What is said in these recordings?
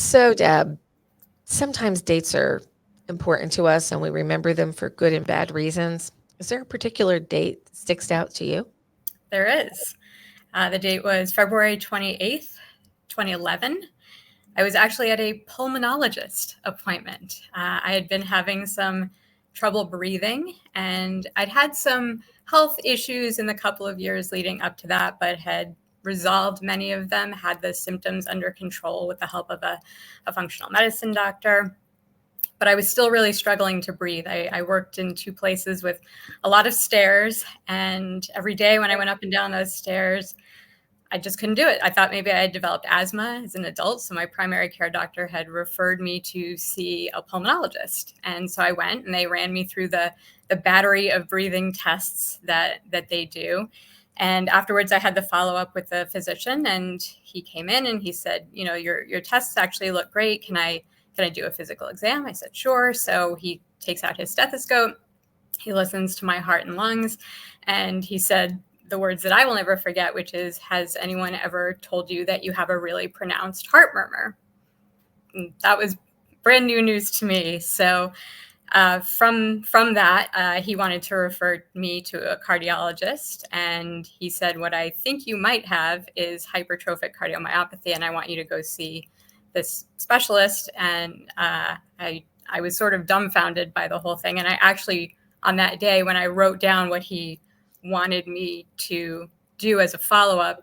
So, Deb, sometimes dates are important to us and we remember them for good and bad reasons. Is there a particular date that sticks out to you? There is. The date was February 28th, 2011. I was actually at a pulmonologist appointment. I had been having some trouble breathing, and I'd had some health issues in the couple of years leading up to that, but had resolved many of them, had the symptoms under control with the help of a functional medicine doctor. But I was still really struggling to breathe. I worked in two places with a lot of stairs, and every day when I went up and down those stairs, I just couldn't do it. I thought maybe I had developed asthma as an adult. So my primary care doctor had referred me to see a pulmonologist. And so I went and they ran me through the battery of breathing tests that they do. And afterwards I had the follow up with the physician, and he came in and he said, your tests actually look great. Can I do a physical exam? I said, sure. So he takes out his stethoscope. He listens to my heart and lungs, and he said the words that I will never forget, which is, has anyone ever told you that you have a really pronounced heart murmur? And that was brand new news to me. So from that, he wanted to refer me to a cardiologist, and he said, what I think you might have is hypertrophic cardiomyopathy, and I want you to go see this specialist. And I was sort of dumbfounded by the whole thing. And I actually, on that day, when I wrote down what he wanted me to do as a follow-up,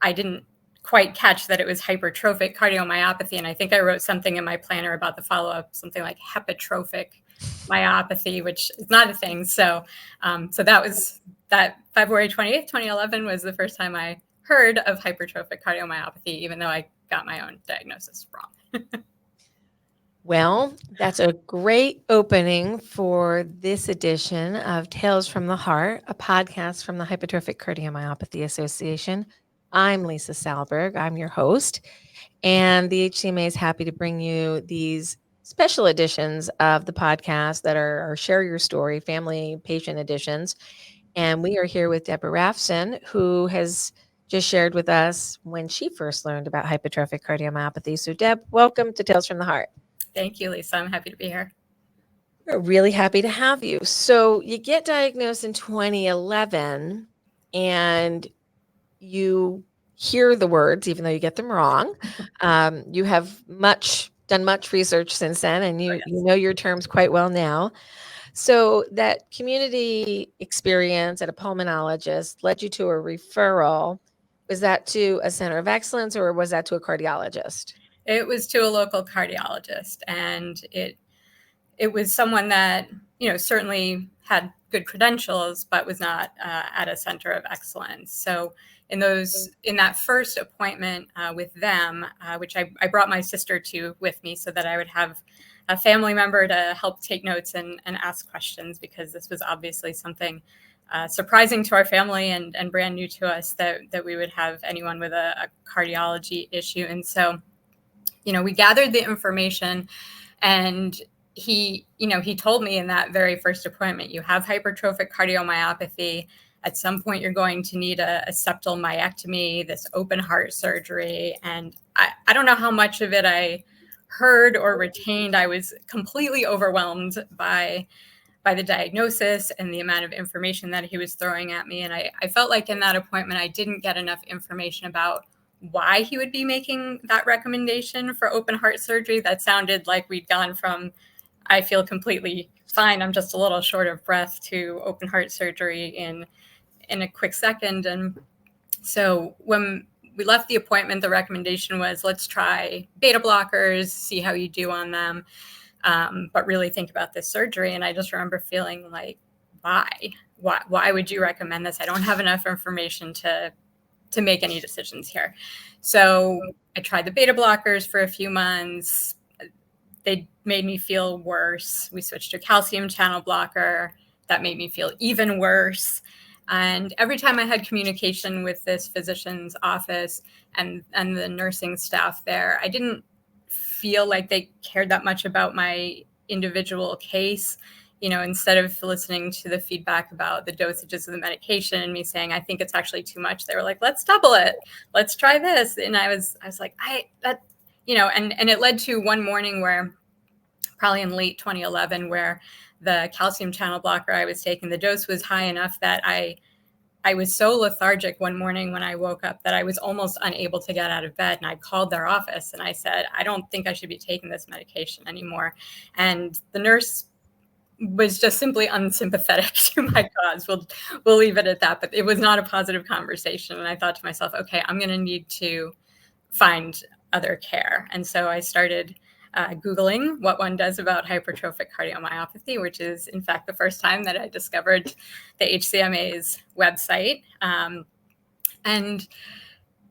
I didn't quite catch that it was hypertrophic cardiomyopathy. And I think I wrote something in my planner about the follow-up, something like hepatrophic myopathy, which is not a thing. So that February 28th, 2011 was the first time I heard of hypertrophic cardiomyopathy, even though I got my own diagnosis wrong. Well, that's a great opening for this edition of Tales from the Heart, a podcast from the Hypertrophic Cardiomyopathy Association. I'm Lisa Salberg. I'm your host, and the HCMA is happy to bring you these special editions of the podcast that are our Share Your Story family patient editions. And we are here with Debra Rafson, who has just shared with us when she first learned about hypertrophic cardiomyopathy. So, Deb, welcome to Tales from the Heart. Thank you, Lisa. I'm happy to be here. We're really happy to have you. So, you get diagnosed in 2011 and you hear the words, even though you get them wrong. You have done much research since then, and you know your terms quite well now. So that community experience at a pulmonologist led you to a referral. Was that to a center of excellence or was that to a cardiologist? It was to a local cardiologist, and it was someone that, certainly had good credentials, but was not at a center of excellence. So in that first appointment with them, which I brought my sister to with me so that I would have a family member to help take notes and ask questions, because this was obviously something surprising to our family and brand new to us, that we would have anyone with a cardiology issue. And so, we gathered the information, and he told me in that very first appointment, you have hypertrophic cardiomyopathy. At some point, you're going to need a septal myectomy, this open heart surgery. And I don't know how much of it I heard or retained. I was completely overwhelmed by the diagnosis and the amount of information that he was throwing at me. And I felt like in that appointment, I didn't get enough information about why he would be making that recommendation for open heart surgery. That sounded like we'd gone from, I feel completely fine, I'm just a little short of breath, to open heart surgery in a quick second. And so when we left the appointment, the recommendation was, let's try beta blockers, see how you do on them, but really think about this surgery. And I just remember feeling like, why would you recommend this? I don't have enough information to make any decisions here. So I tried the beta blockers for a few months. They made me feel worse. We switched to a calcium channel blocker. That made me feel even worse. And every time I had communication with this physician's office and the nursing staff there, I didn't feel like they cared that much about my individual case. Instead of listening to the feedback about the dosages of the medication and me saying, I think it's actually too much, they were like, let's double it. Let's try this. And I was like, and it led to one morning where, probably in late 2011, where the calcium channel blocker I was taking, the dose was high enough that I was so lethargic one morning when I woke up that I was almost unable to get out of bed. And I called their office and I said, I don't think I should be taking this medication anymore. And the nurse was just simply unsympathetic to my cause. We'll leave it at that. But it was not a positive conversation. And I thought to myself, okay, I'm going to need to find other care. And so I started Googling what one does about hypertrophic cardiomyopathy, which is, in fact, the first time that I discovered the HCMA's website. And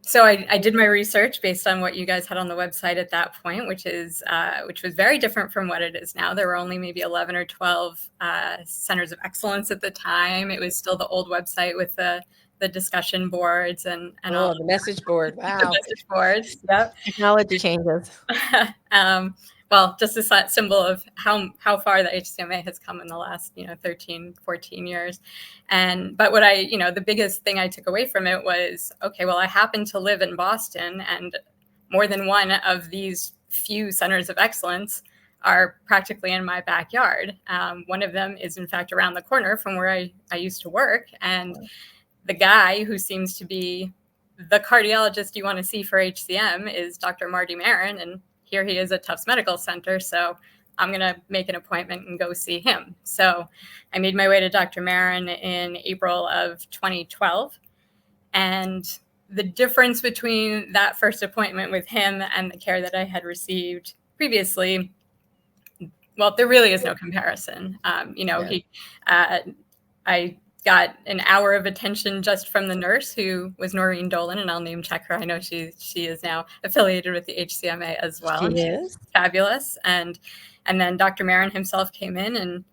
so I did my research based on what you guys had on the website at that point, which was very different from what it is now. There were only maybe 11 or 12 centers of excellence at the time. It was still the old website with the discussion boards and all the message board. Wow. the message boards. Yep. Technology changes. Well, just a symbol of how far the HCMA has come in the last 13, 14 years. But what the biggest thing I took away from it was, okay, well, I happen to live in Boston, and more than one of these few centers of excellence are practically in my backyard. One of them is, in fact, around the corner from where I used to work. And the guy who seems to be the cardiologist you want to see for HCM is Dr. Marty Marin, and here he is at Tufts Medical Center. So I'm going to make an appointment and go see him. So I made my way to Dr. Marin in April of 2012. And the difference between that first appointment with him and the care that I had received previously, well, there really is no comparison. I got an hour of attention just from the nurse, who was Noreen Dolan, and I'll name check her. I know she is now affiliated with the HCMA as well. She is fabulous. And then Dr. Marin himself came in and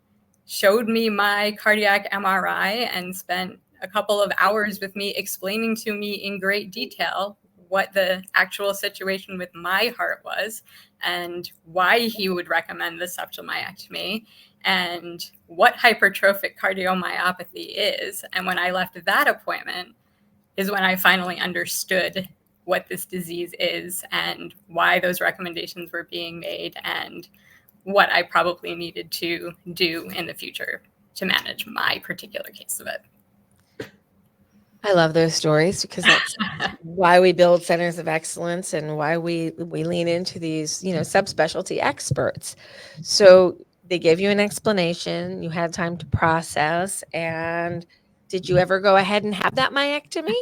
showed me my cardiac MRI and spent a couple of hours with me explaining to me in great detail what the actual situation with my heart was and why he would recommend the septal myectomy and what hypertrophic cardiomyopathy is. And when I left that appointment is when I finally understood what this disease is and why those recommendations were being made and what I probably needed to do in the future to manage my particular case of it. I love those stories because that's why we build centers of excellence and why we lean into these, subspecialty experts. So they gave you an explanation, you had time to process, and did you ever go ahead and have that myectomy?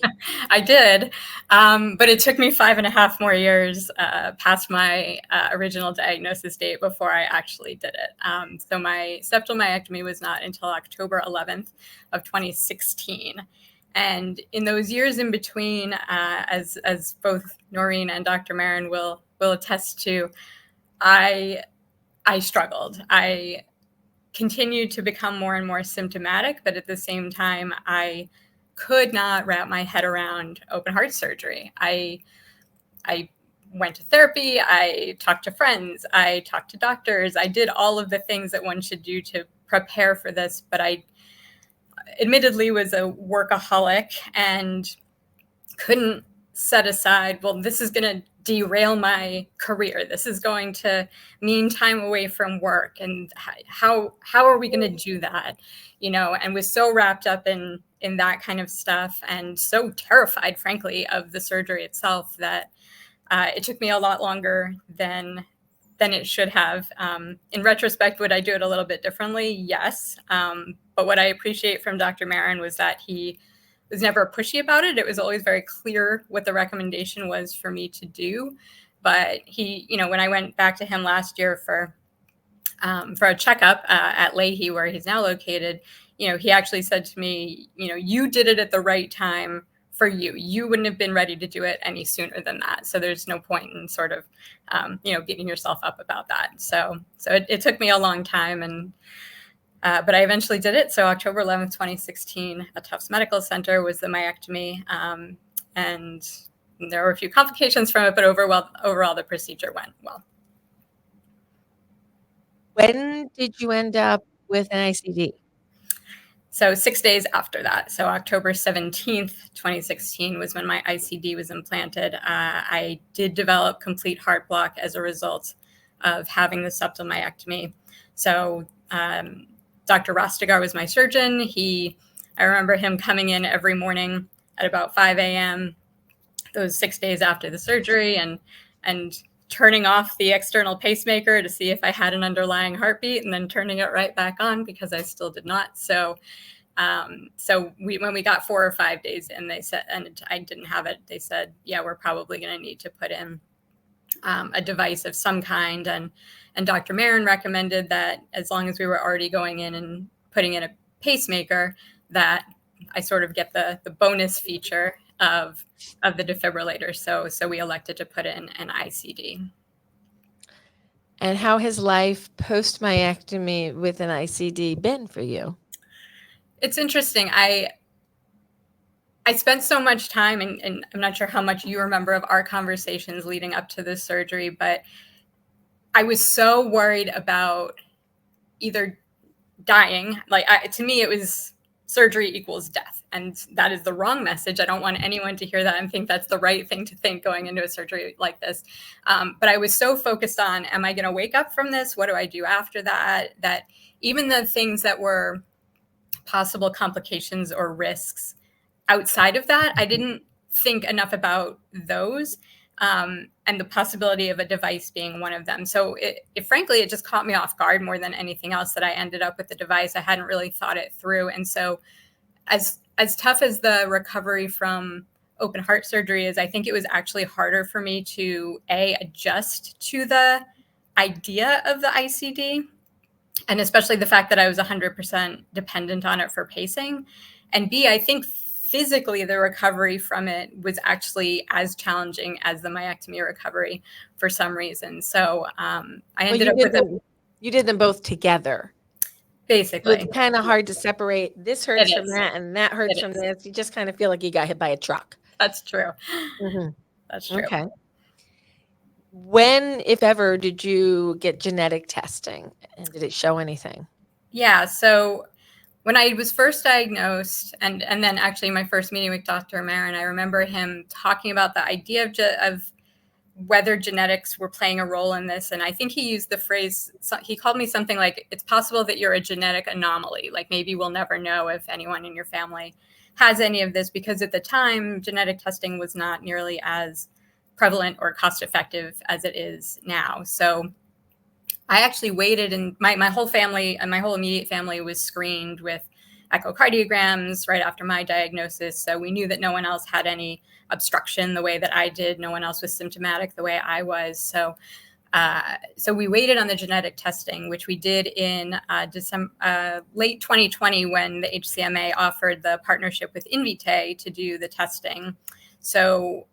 I did, but it took me 5.5 more years past my original diagnosis date before I actually did it. So my septal myectomy was not until October 11th of 2016. And in those years in between, as both Noreen and Dr. Marin will attest to, I struggled. I continued to become more and more symptomatic, but at the same time, I could not wrap my head around open heart surgery. I went to therapy, I talked to friends, I talked to doctors, I did all of the things that one should do to prepare for this, but I admittedly was a workaholic and couldn't set aside, well, this is going to derail my career. This is going to mean time away from work. And how are we going to do that? And was so wrapped up in that kind of stuff and so terrified, frankly, of the surgery itself that it took me a lot longer than it should have. In retrospect, would I do it a little bit differently? Yes. But what I appreciate from Dr. Marin was that he was never pushy about it. It was always very clear what the recommendation was for me to do. But he, when I went back to him last year for a checkup at Leahy, where he's now located, he actually said to me, you did it at the right time for you. You wouldn't have been ready to do it any sooner than that. So there's no point in sort of, beating yourself up about that. So it took me a long time, but I eventually did it. So October 11th, 2016 at Tufts Medical Center was the myectomy. And there were a few complications from it, but overall the procedure went well. When did you end up with an ICD? So 6 days after that, so October 17th, 2016 was when my ICD was implanted. I did develop complete heart block as a result of having the septal myectomy. So Dr. Rostigar was my surgeon. I remember him coming in every morning at about 5 a.m. those 6 days after the surgery and turning off the external pacemaker to see if I had an underlying heartbeat, and then turning it right back on because I still did not. So when we got 4 or 5 days in, they said, and I didn't have it, they said, yeah, we're probably going to need to put in a device of some kind. And Dr. Marin recommended that as long as we were already going in and putting in a pacemaker, that I sort of get the bonus feature of the defibrillator. So we elected to put in an ICD. And how has life post myectomy with an ICD been for you? It's interesting. I spent so much time, and I'm not sure how much you remember of our conversations leading up to this surgery, but I was so worried about either dying. Like, to me, it was surgery equals death. And that is the wrong message. I don't want anyone to hear that and think that's the right thing to think going into a surgery like this. But I was so focused on, am I going to wake up from this? What do I do after that? That even the things that were possible complications or risks outside of that, I didn't think enough about those. And the possibility of a device being one of them. So frankly, it just caught me off guard more than anything else that I ended up with the device. I hadn't really thought it through. And so as tough as the recovery from open heart surgery is, I think it was actually harder for me to adjust to the idea of the ICD, and especially the fact that I was 100% dependent on it for pacing. And B, I think physically the recovery from it was actually as challenging as the myectomy recovery for some reason. So I ended up with you did them both together. Basically. So it's kind of hard to separate. This hurts from that and that hurts from this. You just kind of feel like you got hit by a truck. That's true. Mm-hmm. That's true. Okay. When, if ever, did you get genetic testing, and did it show anything? Yeah. So when I was first diagnosed, and then actually my first meeting with Dr. Marin, I remember him talking about the idea of whether genetics were playing a role in this. And I think he used the phrase, he called me something like, it's possible that you're a genetic anomaly. Like, maybe we'll never know if anyone in your family has any of this, because at the time, genetic testing was not nearly as prevalent or cost effective as it is now. So I actually waited, and my whole family and my whole immediate family was screened with echocardiograms right after my diagnosis. So we knew that no one else had any obstruction the way that I did. No one else was symptomatic the way I was. So we waited on the genetic testing, which we did in late 2020, when the HCMA offered the partnership with Invitae to do the testing. So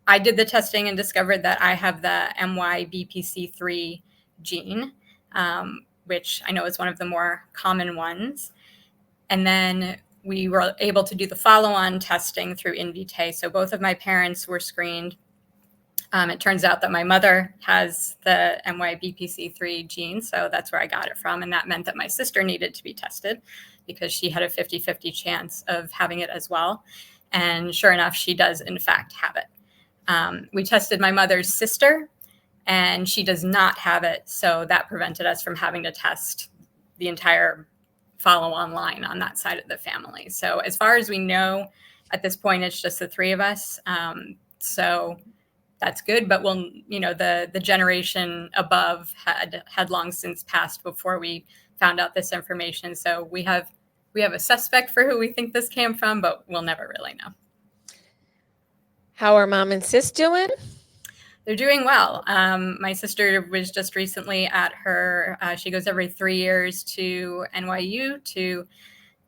I did the testing and discovered that I have the MYBPC3 gene, which I know is one of the more common ones. And then we were able to do the follow-on testing through Invitae. So both of my parents were screened. It turns out that my mother has the MYBPC3 gene, so that's where I got it from. And that meant that my sister needed to be tested because she had a 50-50 chance of having it as well. And sure enough, she does in fact have it. We tested my mother's sister, and she does not have it. So that prevented us from having to test the entire follow-on line on that side of the family. So as far as we know, at this point, it's just the three of us. So that's good, but the generation above had long since passed before we found out this information. So we have a suspect for who we think this came from, but we'll never really know. How are mom and sis doing? They're doing well. My sister was just recently at she goes every 3 years to NYU to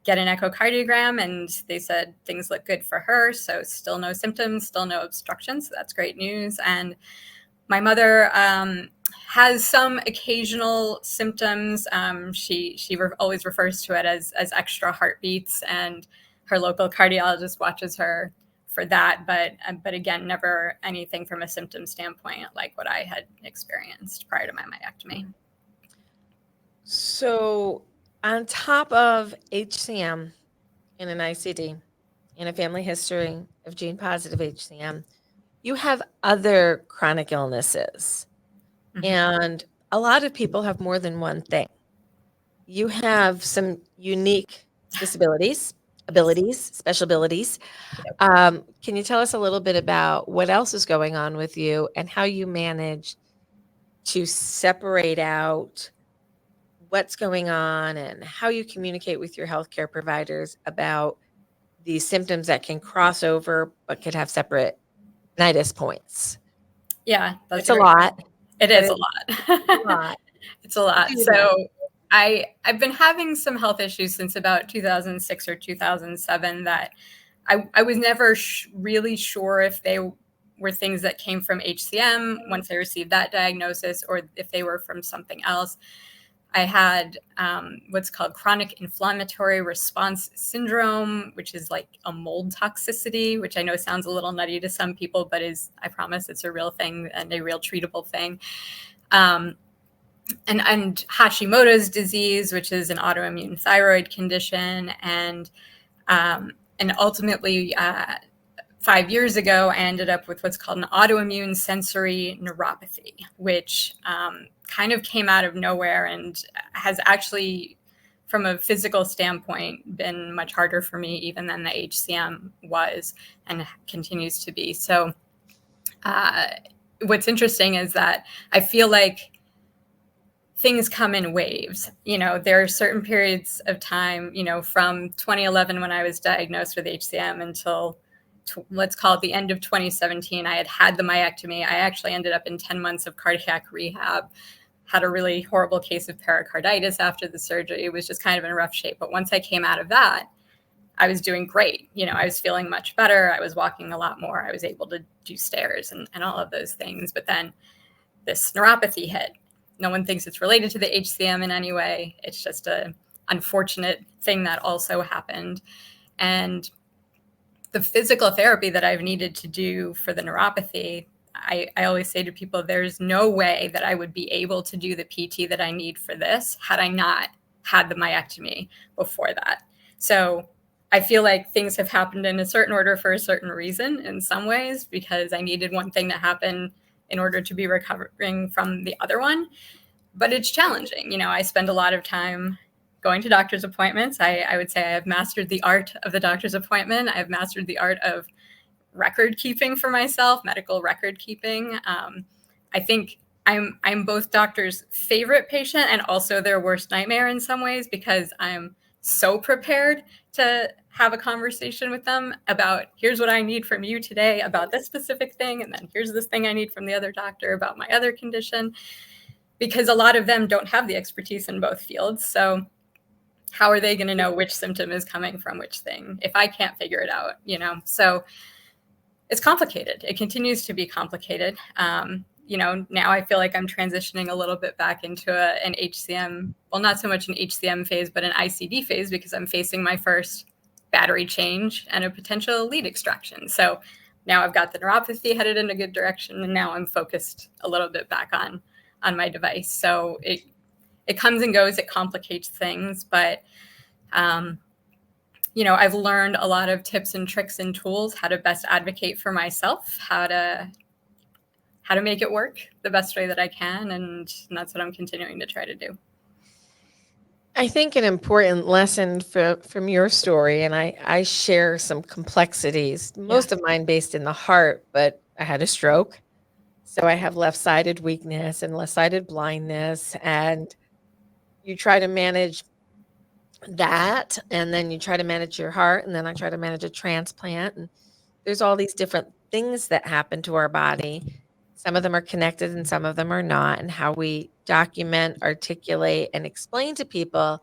get an echocardiogram, and they said things look good for her. So still no symptoms, still no obstructions. So that's great news. And my mother has some occasional symptoms. She always refers to it as extra heartbeats, and her local cardiologist watches her for that. But again, never anything from a symptom standpoint like what I had experienced prior to my myectomy. So on top of HCM, in an ICD, in a family history of gene positive HCM, you have other chronic illnesses. Mhm. And a lot of people have more than one thing. You have some unique disabilities, Yes. abilities, special abilities. Yep. Can you tell us a little bit about what else is going on with you and how you manage to separate out what's going on and how you communicate with your healthcare providers about these symptoms that can cross over but could have separate nidus points? Yeah, that's It's a a great lot, question. It but is a it's a lot. lot. It's a You lot. do your best. So I've been having some health issues since about 2006 or 2007 that I was never really sure if they were things that came from HCM once I received that diagnosis or if they were from something else. I had what's called chronic inflammatory response syndrome, which is like a mold toxicity, which I know sounds a little nutty to some people, but I promise it's a real thing and a real treatable thing. Um, and Hashimoto's disease, which is an autoimmune thyroid condition, and ultimately 5 years ago, I ended up with what's called an autoimmune sensory neuropathy, which kind of came out of nowhere and has actually, from a physical standpoint, been much harder for me even than the HCM was and continues to be. So uh, what's interesting is that I feel like things come in waves. There are certain periods of time, from 2011 when I was diagnosed with HCM until let's call it the end of 2017, I had the myectomy. I actually ended up in 10 months of cardiac rehab, had a really horrible case of pericarditis after the surgery. It was just kind of in rough shape. But once I came out of that, I was doing great. I was feeling much better. I was walking a lot more. I was able to do stairs and all of those things. But then this neuropathy hit. No one thinks it's related to the HCM in any way. It's just an unfortunate thing that also happened. And the physical therapy that I've needed to do for the neuropathy, I always say to people, there's no way that I would be able to do the PT that I need for this had I not had the myectomy before that. So I feel like things have happened in a certain order for a certain reason in some ways, because I needed one thing to happen in order to be recovering from the other one. But it's challenging. I spend a lot of time going to doctor's appointments. I would say I have mastered the art of the doctor's appointment. I have mastered the art of record keeping for myself, medical record keeping. I think I'm both doctors' favorite patient and also their worst nightmare in some ways, because I'm so prepared to have a conversation with them about, here's what I need from you today about this specific thing, and then here's this thing I need from the other doctor about my other condition, because a lot of them don't have the expertise in both fields. So how are they going to know which symptom is coming from which thing if I can't figure it out? So it's complicated. It continues to be complicated. Now I feel like I'm transitioning a little bit back into an HCM, well, not so much an HCM phase, but an ICD phase, because I'm facing my first battery change and a potential lead extraction. So now I've got the neuropathy headed in a good direction, and now I'm focused a little bit back on my device. So it comes and goes, it complicates things, but I've learned a lot of tips and tricks and tools, how to best advocate for myself, how to make it work the best way that I can. And that's what I'm continuing to try to do. I think an important lesson from your story, and I share some complexities, most of mine based in the heart, but I had a stroke. So I have left-sided weakness and left-sided blindness, and you try to manage that, and then you try to manage your heart, and then I try to manage a transplant, and there's all these different things that happen to our body. Some of them are connected and some of them are not, and how we document, articulate, and explain to people.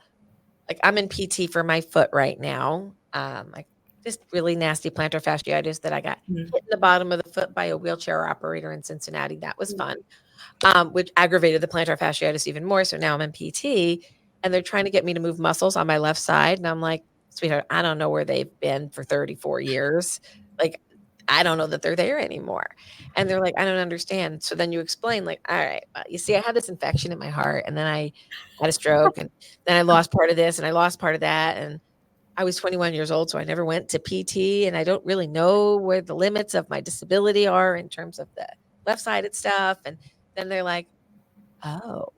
Like, I'm in PT for my foot right now. I just really nasty plantar fasciitis that I got Mm-hmm. hit in the bottom of the foot by a wheelchair operator in Cincinnati. That was fun, which aggravated the plantar fasciitis even more. So now I'm in PT, and they're trying to get me to move muscles on my left side. And I'm like, sweetheart, I don't know where they've been for 34 years. Like, I don't know that they're there anymore. And they're like, I don't understand. So then you explain, like, all right, well, you see, I had this infection in my heart, and then I had a stroke, and then I lost part of this, and I lost part of that. And I was 21 years old, so I never went to PT, and I don't really know where the limits of my disability are in terms of the left-sided stuff. And then they're like, oh,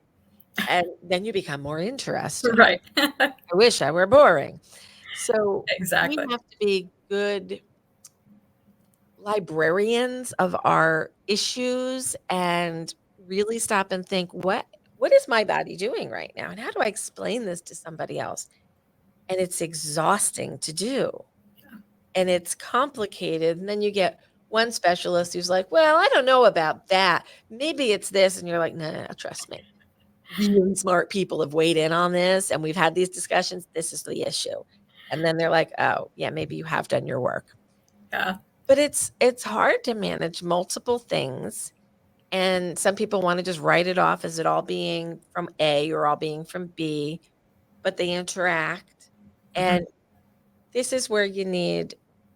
and then you become more interested. Right. I wish I were boring. So we Exactly. have to be good librarians of our issues and really stop and think, what is my body doing right now? And how do I explain this to somebody else? And it's exhausting to do. And it's complicated. And then you get one specialist who's like, well, I don't know about that. Maybe it's this. And you're like, no, no, no, trust me. Really smart people have weighed in on this and we've had these discussions. This is the issue. And then they're like, oh, yeah, maybe you have done your work. Yeah. But it's hard to manage multiple things. And some people want to just write it off as it all being from A or all being from B, but they interact. Mhm. And this is where you need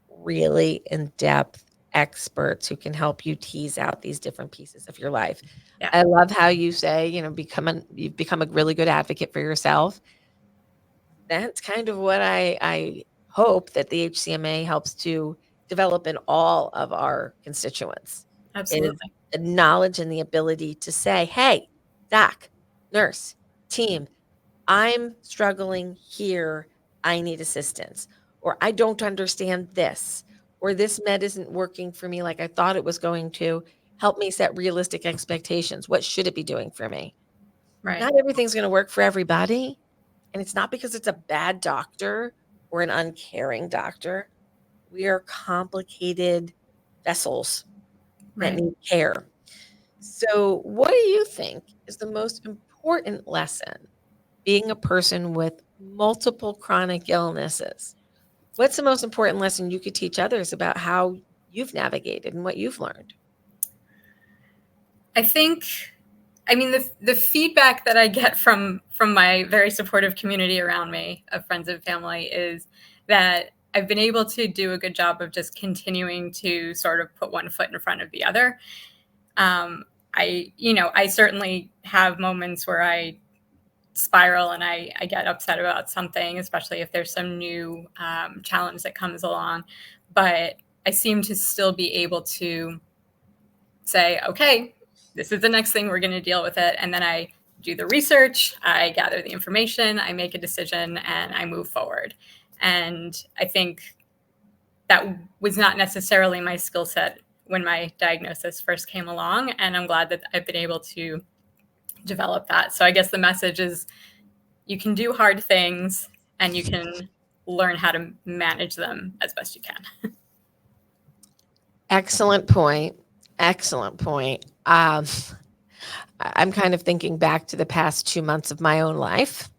really in-depth experts who can help you tease out these different pieces of your life. Yeah. I love how you say, you've become a really good advocate for yourself. That's kind of what I hope that the HCMA helps to develop in all of our constituents is Absolutely. the knowledge and the ability to say, hey, doc, nurse, team, I'm struggling here. I need assistance. Or I don't understand this. Or this med isn't working for me like I thought it was going to. Help me set realistic expectations. What should it be doing for me? Right. Not everything's going to work for everybody. And it's not because it's a bad doctor or an uncaring doctor. We are complicated vessels that Right. need care. So, what do you think is the most important lesson being a person with multiple chronic illnesses? What's the most important lesson you could teach others about how you've navigated and what you've learned? I think, I mean, the feedback that I get from my very supportive community around me of friends and family is that I've been able to do a good job of just continuing to sort of put one foot in front of the other. Um, I certainly have moments where I spiral and I get upset about something, especially if there's some new challenge that comes along. But I seem to still be able to say, okay, this is the next thing, we're going to deal with it. And then I do the research, I gather the information, I make a decision, and I move forward. And I think that was not necessarily my skill set when my diagnosis first came along. And I'm glad that I've been able to develop that. So I guess the message is you can do hard things and you can learn how to manage them as best you can. Excellent point. Excellent point. I'm kind of thinking back to the past 2 months of my own life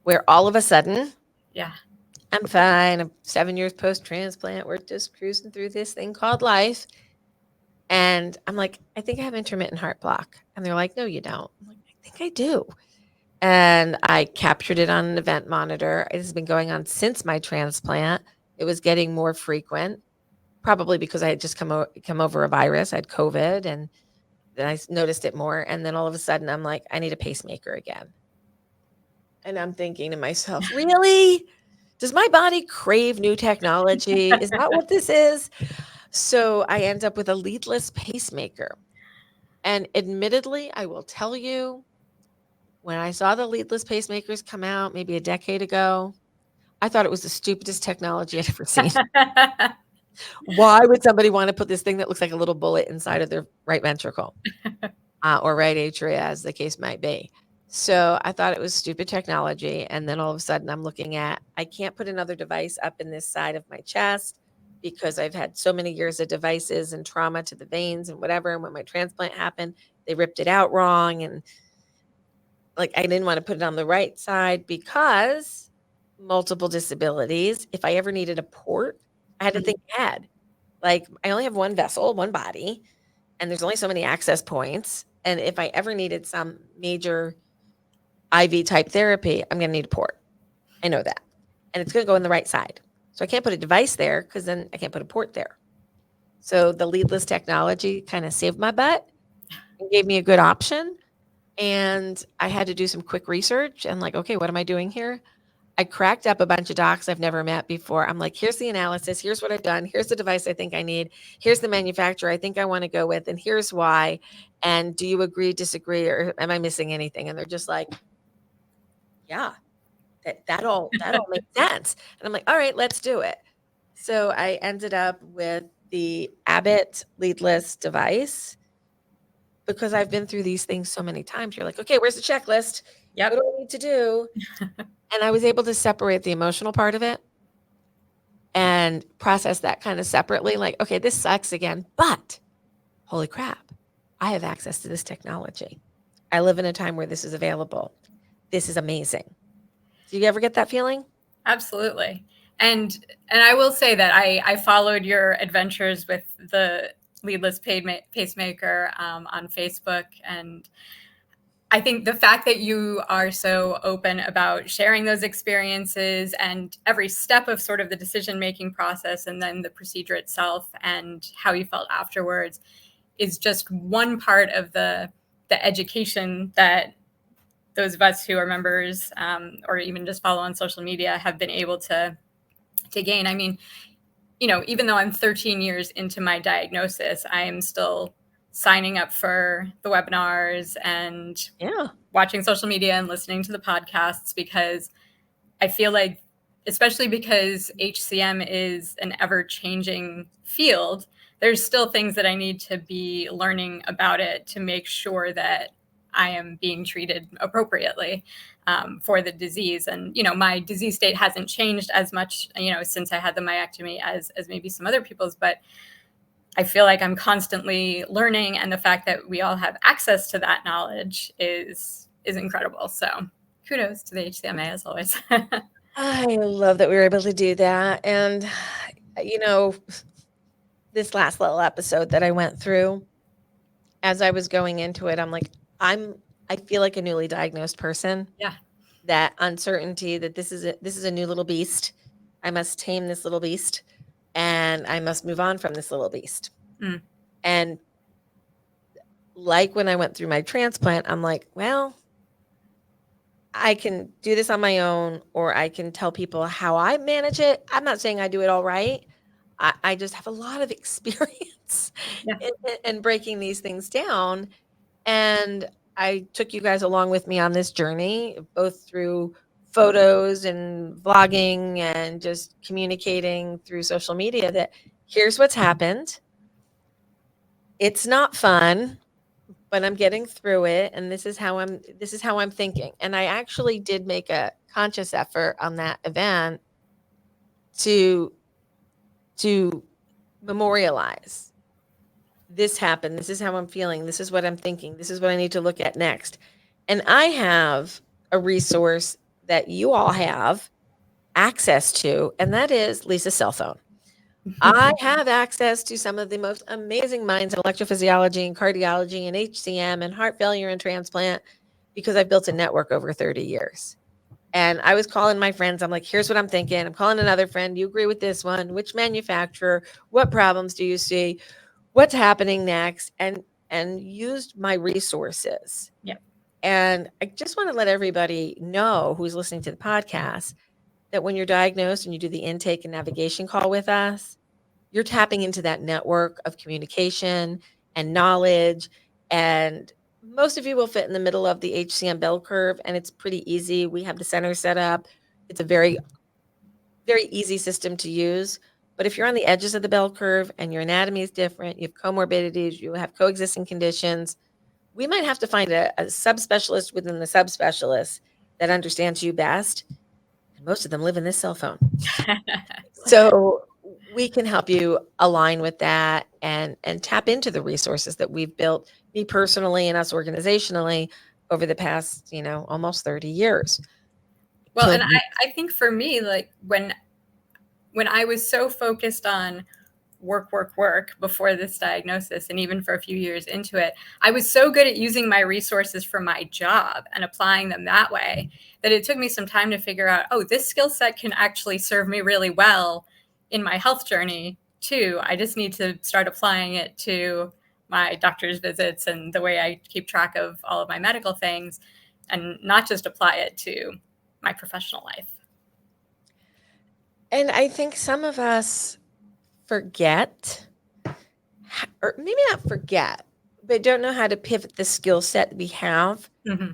where all of a sudden Yeah. I'm fine. I'm 7 years post transplant. We're just cruising through this thing called life. And I'm like, I think I have intermittent heart block. And they're like, no, you don't. I'm like, I think I do. And I captured it on an event monitor. It has been going on since my transplant. It was getting more frequent, probably because I had just come over a virus. I had COVID, and then I noticed it more. And then all of a sudden, I'm like, I need a pacemaker again. And I'm thinking to myself, really? Does my body crave new technology? Is that what this is? So I end up with a leadless pacemaker. And admittedly, I will tell you, when I saw the leadless pacemakers come out maybe a decade ago, I thought it was the stupidest technology I'd ever seen. Why would somebody want to put this thing that looks like a little bullet inside of their right ventricle or right atria, as the case might be? So I thought it was stupid technology. And then all of a sudden, I'm looking at, I can't put another device up in this side of my chest because I've had so many years of devices and trauma to the veins and whatever. And when my transplant happened, they ripped it out wrong. And like, I didn't want to put it on the right side because multiple disabilities. If I ever needed a port, I had to think ahead. Like, I only have one vessel, one body, and there's only so many access points. And if I ever needed some major IV type therapy, I'm going to need a port. I know that. And it's going to go in the right side. So I can't put a device there because then I can't put a port there. So the leadless technology kind of saved my butt and gave me a good option. And I had to do some quick research and like, okay, what am I doing here? I cracked up a bunch of docs I've never met before. I'm like, here's the analysis. Here's what I've done. Here's the device I think I need. Here's the manufacturer I think I want to go with. And here's why. And do you agree, disagree, or am I missing anything? And they're just like, yeah, that all makes sense. And I'm like, all right, let's do it. So I ended up with the Abbott leadless device because I've been through these things so many times. You're like, okay, where's the checklist? Yep. What do I need to do? And I was able to separate the emotional part of it and process that kind of separately. Like, okay, this sucks again, but holy crap, I have access to this technology. I live in a time where this is available. This is amazing. Do you ever get that feeling? Absolutely. And I will say that I followed your adventures with the leadless pacemaker on Facebook, and I think the fact that you are so open about sharing those experiences and every step of sort of the decision making process and then the procedure itself and how you felt afterwards is just one part of the education that those of us who are members or even just follow on social media have been able to gain. I mean, even though I'm 13 years into my diagnosis, I am still signing up for the webinars and watching social media and listening to the podcasts because I feel like, especially because HCM is an ever-changing field, there's still things that I need to be learning about it to make sure that I am being treated appropriately for the disease. And, my disease state hasn't changed as much, since I had the myectomy as maybe some other people's, but I feel like I'm constantly learning. And the fact that we all have access to that knowledge is incredible. So kudos to the HCMA as always. I love that we were able to do that. And, this last little episode that I went through, as I was going into it, I'm like, I feel like a newly diagnosed person. Yeah. That uncertainty that this is a new little beast. I must tame this little beast and I must move on from this little beast. Mm. And like when I went through my transplant, I'm like, well, I can do this on my own, or I can tell people how I manage it. I'm not saying I do it all right. I just have a lot of experience in breaking these things down. And I took you guys along with me on this journey, both through photos and vlogging and just communicating through social media that here's what's happened. It's not fun, but I'm getting through it, and this is how I'm thinking. And I actually did make a conscious effort on that event to memorialize. This happened. This is how I'm feeling. This is what I'm thinking. This is what I need to look at next. And I have a resource that you all have access to, and that is Lisa's cell phone. I have access to some of the most amazing minds in electrophysiology and cardiology and HCM and heart failure and transplant because I've built a network over 30 years. And I was calling my friends. I'm like, here's what I'm thinking. I'm calling another friend. You agree with this one? Which manufacturer? What problems do you see? What's happening next? And used my resources. Yep. And I just want to let everybody know who's listening to the podcast that when you're diagnosed and you do the intake and navigation call with us, you're tapping into that network of communication and knowledge. And most of you will fit in the middle of the HCM bell curve, and it's pretty easy. We have the center set up. It's a very, very easy system to use. But if you're on the edges of the bell curve and your anatomy is different, you have comorbidities, you have coexisting conditions, we might have to find a subspecialist within the subspecialist that understands you best. And most of them live in this cell phone. So we can help you align with that and tap into the resources that we've built, me personally and us organizationally, over the past, almost 30 years. Well, and I think for me, like when I was so focused on work before this diagnosis, and even for a few years into it, I was so good at using my resources for my job and applying them that way that it took me some time to figure out, oh, this skill set can actually serve me really well in my health journey too. I just need to start applying it to my doctor's visits and the way I keep track of all of my medical things, and not just apply it to my professional life. And I think some of us forget, or maybe not forget, but don't know how to pivot the skill set we have Mm-hmm.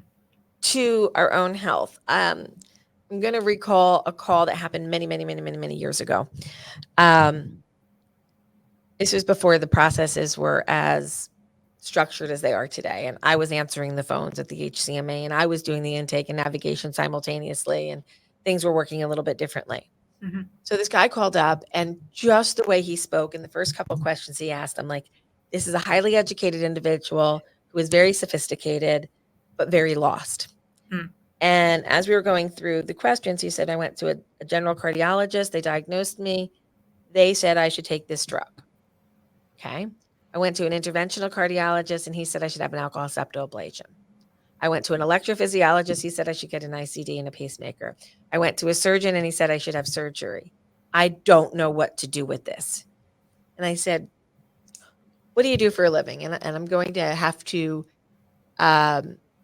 to our own health. I'm going to recall a call that happened many, many, many, many, many years ago. Um, this was before the processes were as structured as they are today. And I was answering the phones at the HCMA and I was doing the intake and navigation simultaneously, and things were working a little bit differently. Mm-hmm. So this guy called up, and just the way he spoke and the first couple of questions he asked, I'm like, this is a highly educated individual who is very sophisticated, but very lost. Mm. And as we were going through the questions, he said, I went to a general cardiologist. They diagnosed me. They said I should take this drug. Okay. I went to an interventional cardiologist, and he said I should have an alcohol septoablation. I went to an electrophysiologist. He said I should get an ICD and a pacemaker. I went to a surgeon, and he said I should have surgery. I don't know what to do with this. And I said, what do you do for a living? And I'm going to have to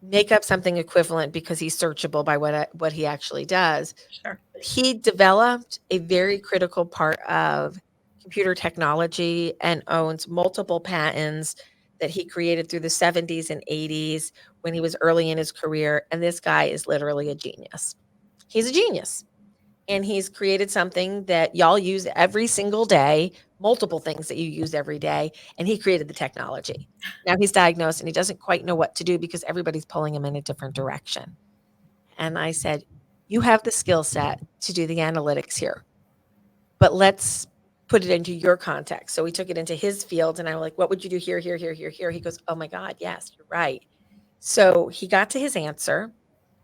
make up something equivalent because he's searchable by what he actually does. Sure. He developed a very critical part of computer technology and owns multiple patents that he created through the 70s and 80s when he was early in his career. And this guy is literally a genius. He's a genius. And he's created something that y'all use every single day, multiple things that you use every day. And he created the technology. Now he's diagnosed and he doesn't quite know what to do because everybody's pulling him in a different direction. And I said, you have the skill set to do the analytics here, but let's put it into your context. So we took it into his field, and I'm like, what would you do here, here, here, here, here? He goes, oh my God, yes, you're right. So he got to his answer.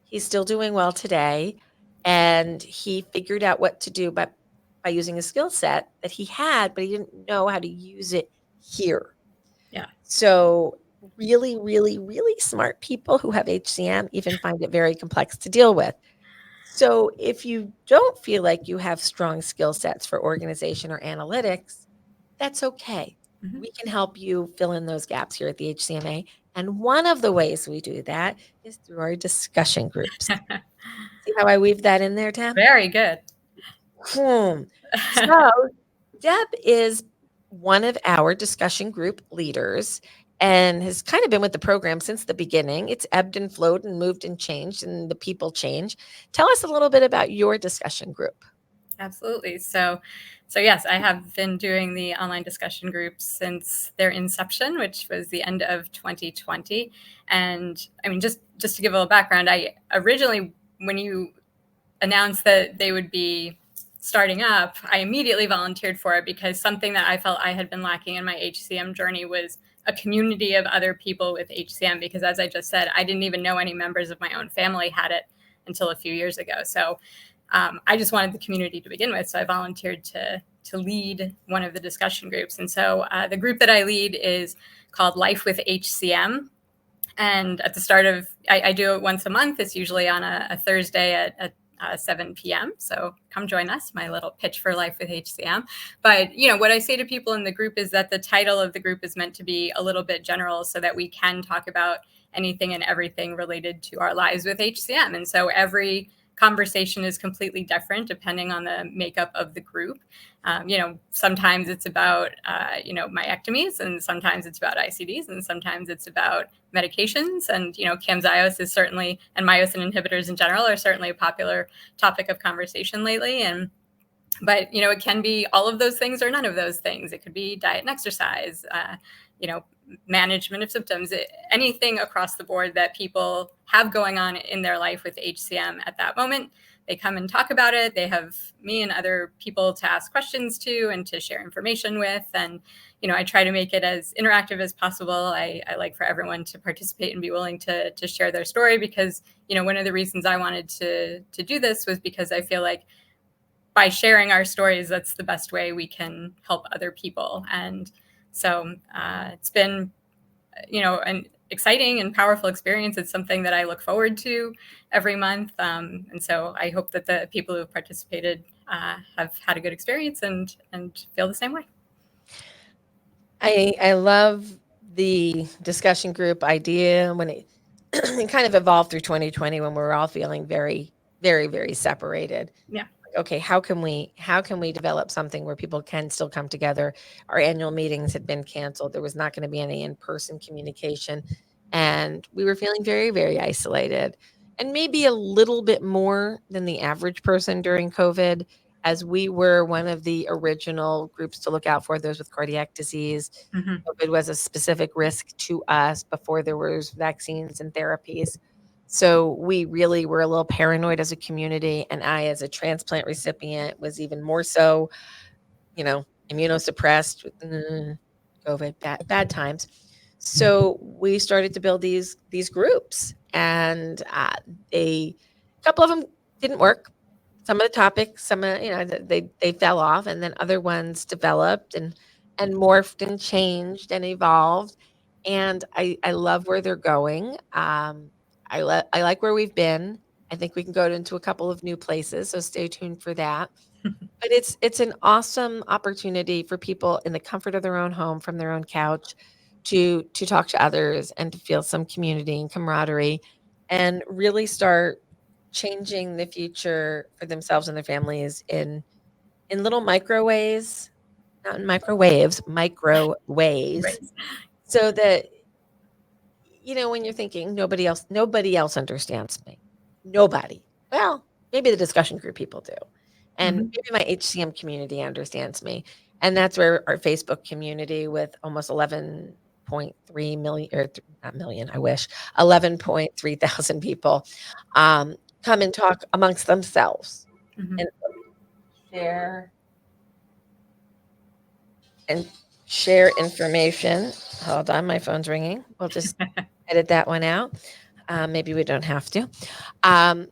He's still doing well today. And he figured out what to do by using a skill set that he had, but he didn't know how to use it here. Yeah. So really, really, really smart people who have HCM even find it very complex to deal with. So if you don't feel like you have strong skill sets for organization or analytics, that's okay. Mm-hmm. We can help you fill in those gaps here at the HCMA. And one of the ways we do that is through our discussion groups. See how I weave that in there, Deb? Very good. So Deb is one of our discussion group leaders and has kind of been with the program since the beginning. It's ebbed and flowed and moved and changed, and the people change. Tell us a little bit about your discussion group. Absolutely. So yes, I have been doing the online discussion groups since their inception, which was the end of 2020. And I mean, just to give a little background, I originally, when you announced that they would be starting up, I immediately volunteered for it because something that I felt I had been lacking in my HCM journey was a community of other people with HCM. Because as I just said, I didn't even know any members of my own family had it until a few years ago. So I just wanted the community to begin with. So I volunteered to lead one of the discussion groups. And so the group that I lead is called Life with HCM. And at the start of, I do it once a month. It's usually on a Thursday at 7 p.m. So come join us, my little pitch for Life with HCM. But, what I say to people in the group is that the title of the group is meant to be a little bit general so that we can talk about anything and everything related to our lives with HCM. And so every conversation is completely different depending on the makeup of the group. Sometimes it's about, myectomies, and sometimes it's about ICDs, and sometimes it's about medications. And, Camzyos is certainly, and myosin inhibitors in general are certainly a popular topic of conversation lately. But, it can be all of those things or none of those things. It could be diet and exercise, management of symptoms, anything across the board that people have going on in their life with HCM at that moment. They come and talk about it. They have me and other people to ask questions to and to share information with. And, I try to make it as interactive as possible. I like for everyone to participate and be willing to share their story because, one of the reasons I wanted to do this was because I feel like by sharing our stories, that's the best way we can help other people. And so it's been, an exciting and powerful experience. It's something that I look forward to every month. And so I hope that the people who have participated have had a good experience and feel the same way. I love the discussion group idea when it, it kind of evolved through 2020 when we were all feeling very, very, very separated. Yeah. okay, how can we develop something where people can still come together? Our annual meetings had been canceled. There was not going to be any in-person communication, and we were feeling very, very isolated, and maybe a little bit more than the average person during COVID, as we were one of the original groups to look out for those with cardiac disease. Mhm. COVID was a specific risk to us before there was vaccines and therapies. So we really were a little paranoid as a community, and I, as a transplant recipient, was even more so, immunosuppressed with COVID, bad times. So we started to build these groups, and a couple of them didn't work. Some of the topics, some of they fell off, and then other ones developed and morphed and changed and evolved. And I love where they're going. I like where we've been. I think we can go into a couple of new places, so stay tuned for that. But it's an awesome opportunity for people in the comfort of their own home, from their own couch, to talk to others and to feel some community and camaraderie, and really start changing the future for themselves and their families in little micro ways, not in microwaves, micro ways, Right. so that when you're thinking nobody else understands me. Nobody. Well, maybe the discussion group people do. And Mhm. maybe my HCM community understands me. And that's where our Facebook community, with almost 11.3 million, or not million, I wish, 11.3 thousand people, come and talk amongst themselves Mhm. and share and share information. Hold on, my phone's ringing. We'll just edit that one out. Maybe we don't have to. Um,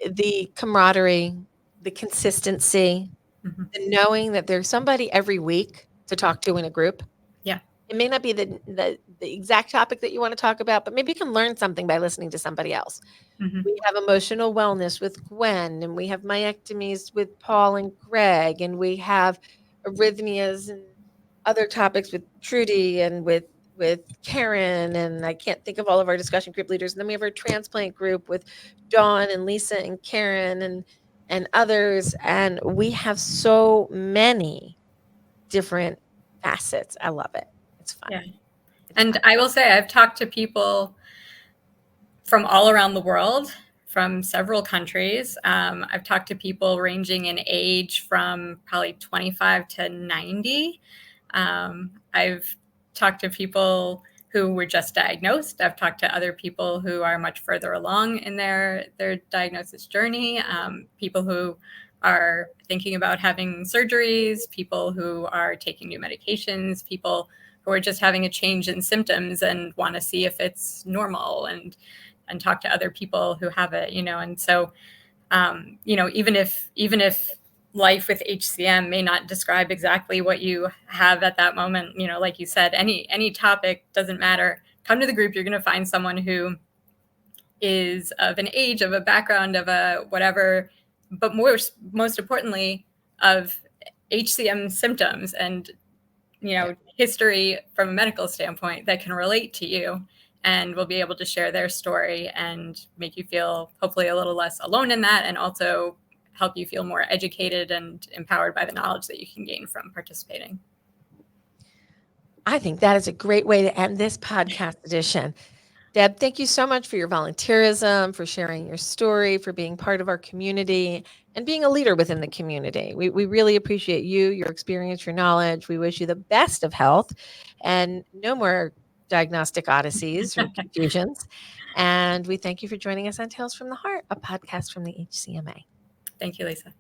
the camaraderie, the consistency, Mhm. the knowing that there's somebody every week to talk to in a group. Yeah. It may not be the exact topic that you want to talk about, but maybe you can learn something by listening to somebody else. Mhm. We have emotional wellness with Gwen, and we have myectomies with Paul and Greg, and we have arrhythmias and other topics with Trudy and with Karen, and I can't think of all of our discussion group leaders. And then we have our transplant group with Dawn and Lisa and Karen and others, and we have so many different facets. I love it. It's fun. Yeah. It's And fun. I will say I've talked to people from all around the world, from several countries. I've talked to people ranging in age from probably 25 to 90. I've talked to people who were just diagnosed. I've talked to other people who are much further along in their diagnosis journey, people who are thinking about having surgeries, people who are taking new medications, people who are just having a change in symptoms and want to see if it's normal, and talk to other people who have it, and so even if life with HCM may not describe exactly what you have at that moment, like you said, any topic doesn't matter. Come to the group. You're going to find someone who is of an age, of a background, of a whatever, but most importantly, of HCM symptoms and Yeah. history from a medical standpoint that can relate to you, and will be able to share their story and make you feel hopefully a little less alone in that, and also help you feel more educated and empowered by the knowledge that you can gain from participating. I think that is a great way to end this podcast edition. Deb, thank you so much for your volunteerism, for sharing your story, for being part of our community, and being a leader within the community. We really appreciate you, your experience, your knowledge. We wish you the best of health and no more diagnostic odysseys or confusions. And we thank you for joining us on Tales from the Heart, a podcast from the HCMA. Thank you, Lisa.